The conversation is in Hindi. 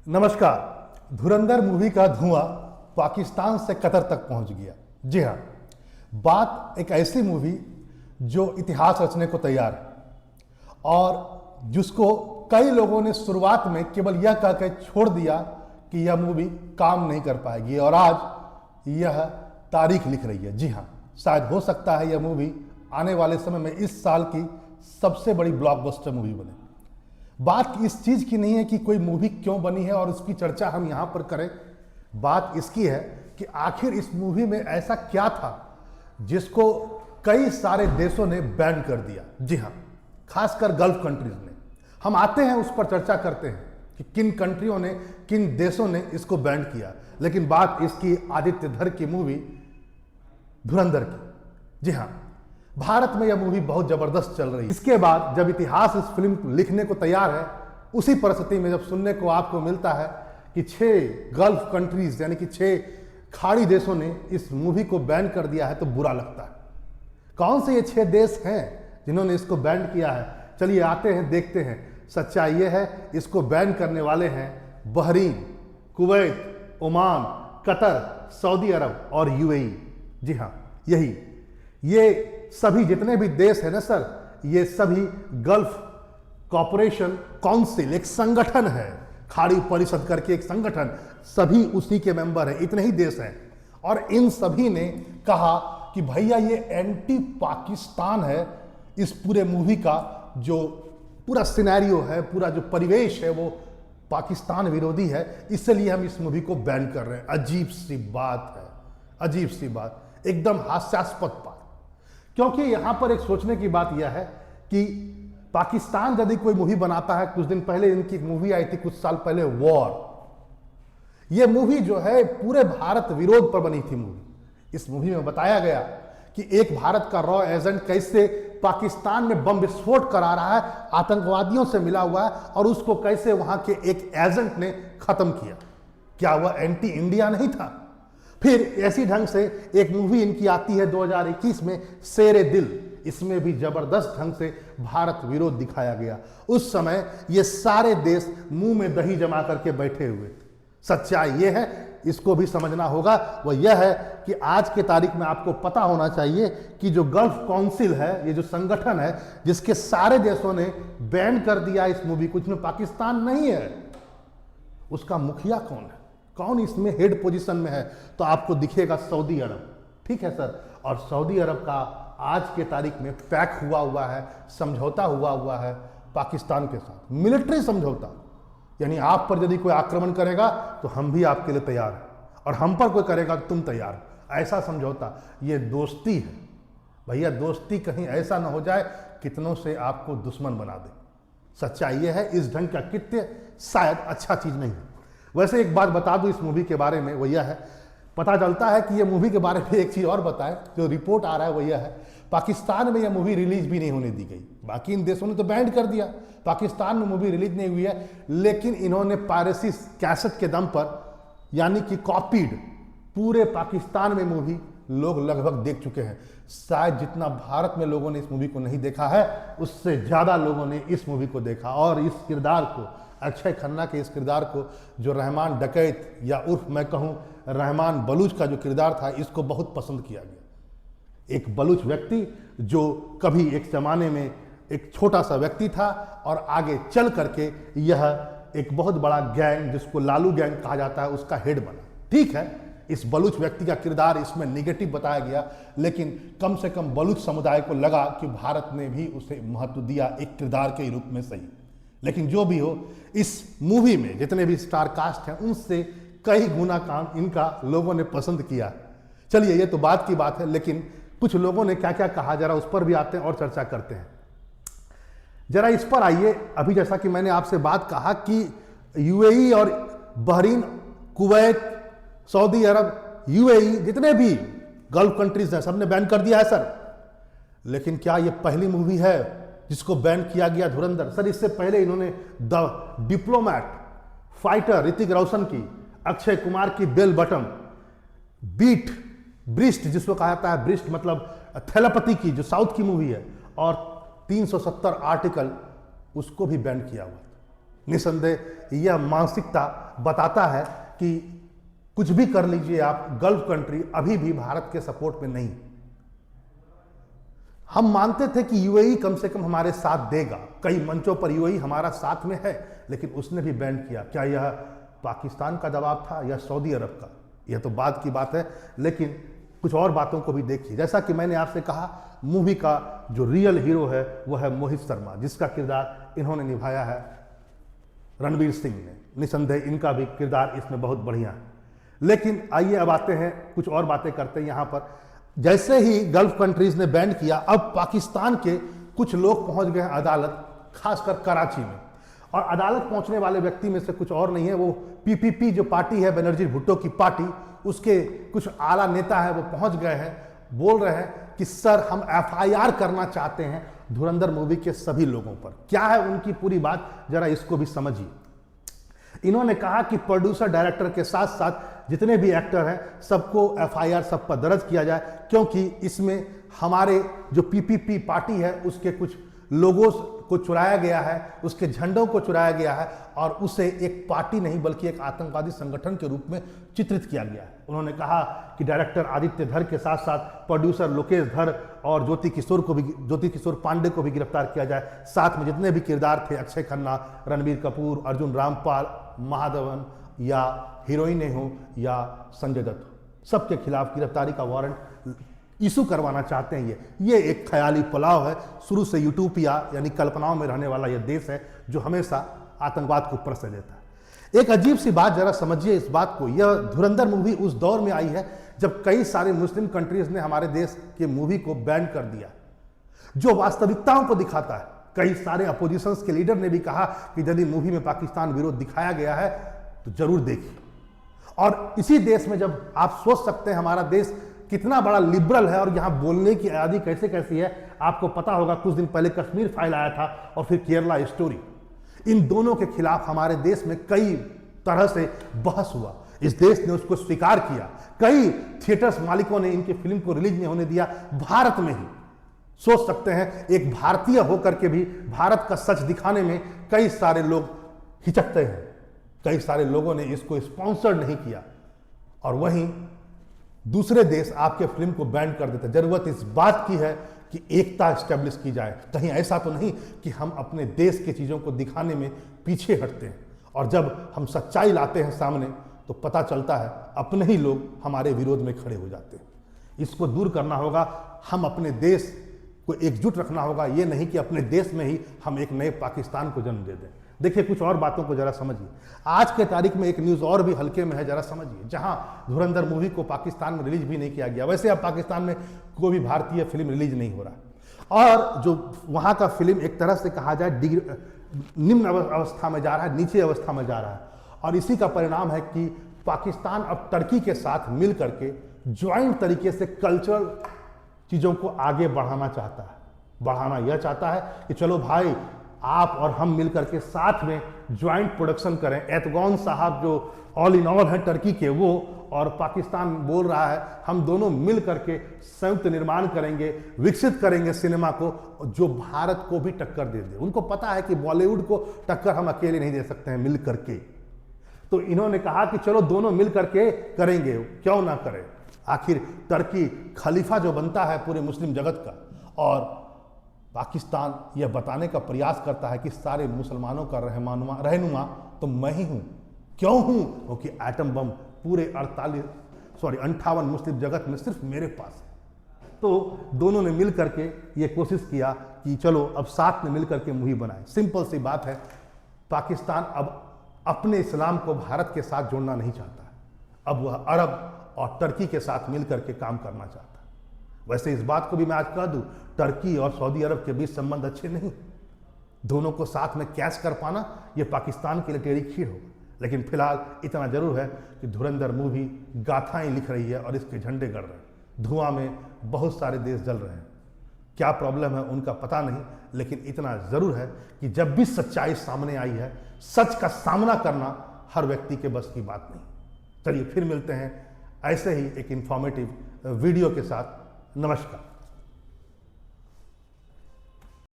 नमस्कार। धुरंधर मूवी का धुआं पाकिस्तान से कतर तक पहुंच गया। जी हाँ, बात एक ऐसी मूवी जो इतिहास रचने को तैयार है और जिसको कई लोगों ने शुरुआत में केवल यह कहकर छोड़ दिया कि यह मूवी काम नहीं कर पाएगी और आज यह तारीख लिख रही है। जी हाँ, शायद हो सकता है यह मूवी आने वाले समय में इस साल की सबसे बड़ी ब्लॉकबस्टर मूवी बने। बात इस चीज की नहीं है कि कोई मूवी क्यों बनी है और उसकी चर्चा हम यहां पर करें। बात इसकी है कि आखिर इस मूवी में ऐसा क्या था जिसको कई सारे देशों ने बैन कर दिया। जी हां, खासकर गल्फ कंट्रीज ने। हम आते हैं उस पर चर्चा करते हैं कि किन कंट्रियों ने, किन देशों ने इसको बैन किया। लेकिन बात इसकी आदित्य धर की मूवी धुरंधर की। जी हां, भारत में यह मूवी बहुत जबरदस्त चल रही है। इसके बाद जब इतिहास इस फिल्म लिखने को तैयार है, उसी परिस्थिति में जब सुनने को आपको मिलता है कि 6 गल्फ कंट्रीज यानी कि 6 खाड़ी देशों ने इस मूवी को बैन कर दिया है, तो बुरा लगता है। कौन से ये 6 देश हैं जिन्होंने इसको बैन किया है? चलिए आते हैं, देखते हैं। सच्चाई ये है, इसको बैन करने वाले हैं Bahrain, Kuwait, Oman, Qatar, Saudi Arab और यूएई। जी हाँ, ये सभी जितने भी देश है ना सर, ये सभी गल्फ कॉर्पोरेशन काउंसिल एक संगठन है, खाड़ी परिषद करके एक संगठन, सभी उसी के मेंबर हैं। इतने ही देश हैं और इन सभी ने कहा कि भैया ये एंटी पाकिस्तान है। इस पूरे मूवी का जो पूरा सिनेरियो है, पूरा जो परिवेश है, वो पाकिस्तान विरोधी है, इसलिए हम इस मूवी को बैन कर रहे हैं। अजीब सी बात है, अजीब सी बात, एकदम हास्यास्पद बात। क्योंकि यहां पर एक सोचने की बात यह है कि पाकिस्तान यदि कोई मूवी बनाता है, कुछ दिन पहले इनकी एक मूवी आई थी, कुछ साल पहले, वॉर। यह मूवी जो है पूरे भारत विरोध पर बनी थी मूवी। इस मूवी में बताया गया कि एक भारत का रॉ एजेंट कैसे पाकिस्तान में बम विस्फोट करा रहा है, आतंकवादियों से मिला हुआ है, और उसको कैसे वहां के एक एजेंट ने खत्म किया। क्या वह एंटी इंडिया नहीं था? फिर ऐसी ढंग से एक मूवी इनकी आती है 2021 में, शेरे दिल। इसमें भी जबरदस्त ढंग से भारत विरोध दिखाया गया। उस समय ये सारे देश मुंह में दही जमा करके बैठे हुए थे। सच्चाई ये है, इसको भी समझना होगा। वह यह है कि आज के तारीख में आपको पता होना चाहिए कि जो गल्फ काउंसिल है, ये जो संगठन है जिसके सारे देशों ने बैन कर दिया इस मूवी को, इसमें पाकिस्तान नहीं है, उसका मुखिया कौन है, कौन इसमें हेड पोजीशन में है? तो आपको दिखेगा सऊदी अरब। ठीक है सर, और सऊदी अरब का आज के तारीख में पैक हुआ है, समझौता हुआ है पाकिस्तान के साथ, मिलिट्री समझौता। यानी आप पर यदि कोई आक्रमण करेगा तो हम भी आपके लिए तैयार हैं, और हम पर कोई करेगा तो तुम तैयार हो, ऐसा समझौता। ये दोस्ती है भैया, दोस्ती कहीं ऐसा ना हो जाए कितनों से आपको दुश्मन बना दे। सच्चाई ये है, इस ढंग का कृत्य शायद अच्छा चीज नहीं है। वैसे एक बात बता दूं इस मूवी के बारे में, वो यह है, पता चलता है कि ये मूवी के बारे में एक चीज और बताएं, जो रिपोर्ट आ रहा है वो यह है, पाकिस्तान में यह मूवी रिलीज भी नहीं होने दी गई। बाकी इन देशों ने तो बैन कर दिया, पाकिस्तान में मूवी रिलीज नहीं हुई है, लेकिन इन्होंने पायरेसी कैसेट के दम पर, यानी कि कॉपीड, पूरे पाकिस्तान में मूवी लोग लगभग देख चुके हैं। शायद जितना भारत में लोगों ने इस मूवी को नहीं देखा है, उससे ज्यादा लोगों ने इस मूवी को देखा। और इस किरदार को, अक्षय खन्ना के इस किरदार को, जो रहमान डकैत या उर्फ मैं कहूं रहमान बलूच का जो किरदार था, इसको बहुत पसंद किया गया। एक बलूच व्यक्ति जो कभी एक जमाने में एक छोटा सा व्यक्ति था और आगे चल करके यह एक बहुत बड़ा गैंग, जिसको लालू गैंग कहा जाता है, उसका हेड बना। ठीक है, इस बलूच व्यक्ति का किरदार इसमें निगेटिव बताया गया, लेकिन कम से कम बलूच समुदाय को लगा कि भारत ने भी उसे महत्व दिया एक किरदार के रूप में। सही, लेकिन जो भी हो, इस मूवी में जितने भी स्टार कास्ट हैं, उनसे कई गुना काम इनका लोगों ने पसंद किया। चलिए, ये तो बात की बात है, लेकिन कुछ लोगों ने क्या क्या कहा, जरा उस पर भी आते हैं और चर्चा करते हैं। जरा इस पर आइए। अभी जैसा कि मैंने आपसे बात कहा कि यूएई और बहरीन, कुवैत, सऊदी अरब, यूएई, जितने भी गल्फ कंट्रीज हैं, सबने बैन कर दिया है सर। लेकिन क्या ये पहली मूवी है जिसको बैन किया गया? धुरंधर। सर, इससे पहले इन्होंने the diplomat, fighter Hrithik Roshan की, अक्षय कुमार की बेल बटम, बीट, ब्रिस्ट जिसको कहा जाता है, ब्रिस्ट मतलब थेलापति की, जो साउथ की मूवी है, और 370 आर्टिकल, उसको भी बैन किया हुआ। निसंदेह यह मानसिकता बताता है कि कुछ भी कर लीजिए आप, गल्फ कंट्री अभी भी भारत के सपोर्ट में नहीं। हम मानते थे कि यूएई कम से कम हमारे साथ देगा, कई मंचों पर यूएई हमारा साथ में है, लेकिन उसने भी बैन किया। क्या यह पाकिस्तान का दबाव था या सऊदी अरब का, यह तो बाद की बात है, लेकिन कुछ और बातों को भी देखिए। जैसा कि मैंने आपसे कहा, मूवी का जो रियल हीरो है वह है मोहित शर्मा, जिसका किरदार इन्होंने निभाया है रणवीर सिंह ने। निसंदेह इनका भी किरदार इसमें बहुत बढ़िया है। लेकिन आइए अब आते हैं, कुछ और बातें करते हैं यहाँ पर। जैसे ही गल्फ कंट्रीज ने बैन किया, अब पाकिस्तान के कुछ लोग पहुंच गए हैं अदालत, खासकर कराची में। और अदालत पहुंचने वाले व्यक्ति में से कुछ और नहीं है, वो पीपीपी जो पार्टी है, बेनजीर भुट्टो की पार्टी, उसके कुछ आला नेता है, वो पहुंच गए हैं। बोल रहे हैं कि सर हम एफआईआर करना चाहते हैं धुरंधर मूवी के सभी लोगों पर। क्या है उनकी पूरी बात, जरा इसको भी समझिए। इन्होंने कहा कि प्रोड्यूसर डायरेक्टर के साथ साथ जितने भी एक्टर हैं सबको एफआईआर सब पर दर्ज किया जाए, क्योंकि इसमें हमारे जो पीपीपी पार्टी है उसके कुछ लोगों को चुराया गया है, उसके झंडों को चुराया गया है और उसे एक पार्टी नहीं बल्कि एक आतंकवादी संगठन के रूप में चित्रित किया गया है। उन्होंने कहा कि डायरेक्टर आदित्य धर के साथ साथ प्रोड्यूसर लोकेश धर और ज्योति किशोर पांडे को भी गिरफ्तार किया जाए। साथ में जितने भी किरदार थे, अक्षय खन्ना, रणबीर कपूर, अर्जुन रामपाल, महादेवन या हीरोइनें हो या संजय दत्त, सबके खिलाफ गिरफ्तारी का वारंट इशू करवाना चाहते हैं। ये एक ख्याली पुलाव है। शुरू से यूटोपिया यानी कल्पनाओं में रहने वाला यह देश है जो हमेशा आतंकवाद को परस देता है। एक अजीब सी बात, जरा समझिए इस बात को। यह धुरंधर मूवी उस दौर में आई है जब कई सारे मुस्लिम कंट्रीज ने हमारे देश के मूवी को बैन कर दिया, जो वास्तविकताओं को दिखाता है। कई सारे अपोजिशंस के लीडर ने भी कहा कि यदि मूवी में पाकिस्तान विरोध दिखाया गया है तो जरूर देखिए। और इसी देश में जब आप सोच सकते हैं हमारा देश कितना बड़ा लिबरल है और यहाँ बोलने की आज़ादी कैसे कैसी है। आपको पता होगा कुछ दिन पहले कश्मीर फाइल आया था और फिर केरला स्टोरी। इन दोनों के खिलाफ हमारे देश में कई तरह से बहस हुआ, इस देश ने उसको स्वीकार किया। कई थिएटर्स मालिकों ने इनकी फिल्म को रिलीज नहीं होने दिया। भारत में ही सोच सकते हैं, एक भारतीय होकर के भी भारत का सच दिखाने में कई सारे लोग हिचकते हैं, कई सारे लोगों ने इसको स्पॉन्सर नहीं किया और वहीं दूसरे देश आपके फिल्म को बैन कर देते। जरूरत इस बात की है कि एकता स्टैब्लिश की जाए। कहीं ऐसा तो नहीं कि हम अपने देश की चीज़ों को दिखाने में पीछे हटते हैं और जब हम सच्चाई लाते हैं सामने तो पता चलता है अपने ही लोग हमारे विरोध में खड़े हो जाते हैं। इसको दूर करना होगा, हम अपने देश को एकजुट रखना होगा। ये नहीं कि अपने देश में ही हम एक नए पाकिस्तान को जन्म दे दें। देखिए कुछ और बातों को जरा समझिए। आज के तारीख में एक न्यूज़ और भी हल्के में है, जरा समझिए। जहां धुरंधर मूवी को पाकिस्तान में रिलीज भी नहीं किया गया, वैसे अब पाकिस्तान में कोई भी भारतीय फिल्म रिलीज नहीं हो रहा और जो वहां का फिल्म एक तरह से कहा जाए निम्न अवस्था में जा रहा है, नीचे अवस्था में जा रहा है। और इसी का परिणाम है कि पाकिस्तान अब टर्की के साथ मिल करके ज्वाइंट तरीके से कल्चरल चीज़ों को आगे बढ़ाना चाहता है। बढ़ाना यह चाहता है कि चलो भाई आप और हम मिलकर के साथ में ज्वाइंट प्रोडक्शन करें। एर्दोगान साहब जो ऑल इन ऑल हैं टर्की के, वो और पाकिस्तान बोल रहा है हम दोनों मिल करके संयुक्त निर्माण करेंगे, विकसित करेंगे सिनेमा को जो भारत को भी टक्कर दे दे। उनको पता है कि बॉलीवुड को टक्कर हम अकेले नहीं दे सकते हैं, मिल करके। तो इन्होंने कहा कि चलो दोनों मिल करके करेंगे, क्यों ना करें। आखिर टर्की खलीफा जो बनता है पूरे मुस्लिम जगत का, और पाकिस्तान यह बताने का प्रयास करता है कि सारे मुसलमानों का रहनुमा तो मैं ही हूं। क्यों हूं? क्योंकि एटम बम पूरे 58 मुस्लिम जगत में सिर्फ मेरे पास है। तो दोनों ने मिल करके ये कोशिश किया कि चलो अब साथ में मिल करके मूवी बनाए। सिंपल सी बात है, पाकिस्तान अब अपने इस्लाम को भारत के साथ जोड़ना नहीं चाहता है। अब वह अरब और टर्की के साथ मिल करके काम करना चाहता है। वैसे इस बात को भी मैं आज कह दूं, टर्की और सऊदी अरब के बीच संबंध अच्छे नहीं। दोनों को साथ में कैच कर पाना यह पाकिस्तान के लिए टेढ़ी खीर होगा। लेकिन फिलहाल इतना जरूर है कि धुरंधर मूवी गाथाएं लिख रही है और इसके झंडे गड़ रहे हैं। धुआं में बहुत सारे देश जल रहे हैं। क्या प्रॉब्लम है उनका पता नहीं, लेकिन इतना जरूर है कि जब भी सच्चाई सामने आई है, सच का सामना करना हर व्यक्ति के बस की बात नहीं। चलिए फिर मिलते हैं ऐसे ही एक इंफॉर्मेटिव वीडियो के साथ। नमस्कार।